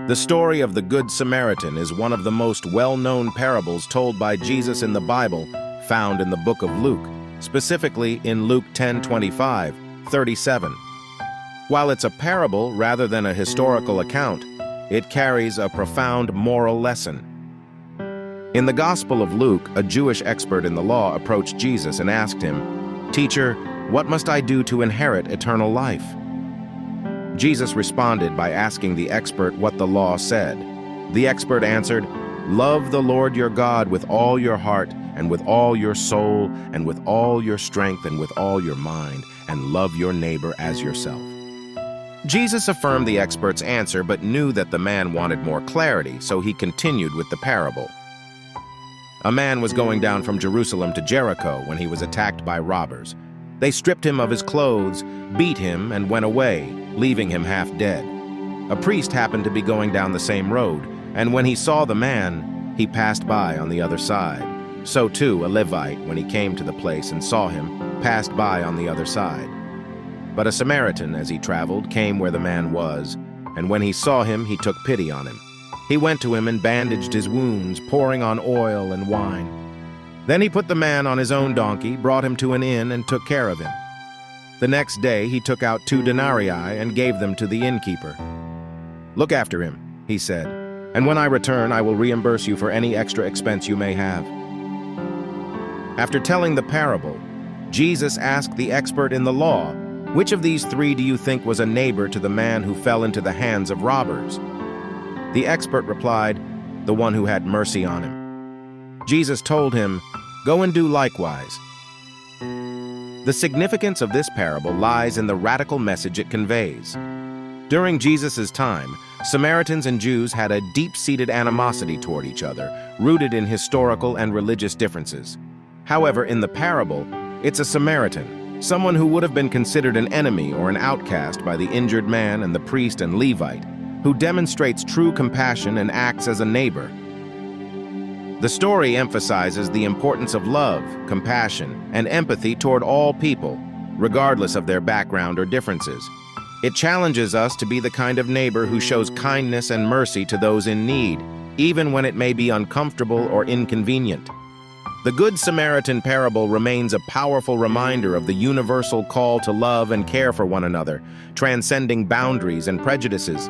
The story of the Good Samaritan is one of the most well-known parables told by Jesus in the Bible, found in the book of Luke, specifically in Luke 10:25-37. While it's a parable rather than a historical account, it carries a profound moral lesson. In the Gospel of Luke, a Jewish expert in the law approached Jesus and asked him, "Teacher, what must I do to inherit eternal life?" Jesus responded by asking the expert what the law said. The expert answered, "Love the Lord your God with all your heart, and with all your soul, and with all your strength, and with all your mind, and love your neighbor as yourself." Jesus affirmed the expert's answer, but knew that the man wanted more clarity, so he continued with the parable. A man was going down from Jerusalem to Jericho when he was attacked by robbers. They stripped him of his clothes, beat him, and went away, leaving him half dead. A priest happened to be going down the same road, and when he saw the man, he passed by on the other side. So too, a Levite, when he came to the place and saw him, passed by on the other side. But a Samaritan, as he traveled, came where the man was, and when he saw him, he took pity on him. He went to him and bandaged his wounds, pouring on oil and wine. Then he put the man on his own donkey, brought him to an inn, and took care of him. The next day he took out 2 denarii and gave them to the innkeeper. "Look after him," he said, "and when I return I will reimburse you for any extra expense you may have." After telling the parable, Jesus asked the expert in the law, "Which of these 3 do you think was a neighbor to the man who fell into the hands of robbers?" The expert replied, "The one who had mercy on him." Jesus told him, "Go and do likewise." The significance of this parable lies in the radical message it conveys. During Jesus' time, Samaritans and Jews had a deep-seated animosity toward each other, rooted in historical and religious differences. However, in the parable, it's a Samaritan, someone who would have been considered an enemy or an outcast by the injured man and the priest and Levite, who demonstrates true compassion and acts as a neighbor. The story emphasizes the importance of love, compassion, and empathy toward all people, regardless of their background or differences. It challenges us to be the kind of neighbor who shows kindness and mercy to those in need, even when it may be uncomfortable or inconvenient. The Good Samaritan parable remains a powerful reminder of the universal call to love and care for one another, transcending boundaries and prejudices.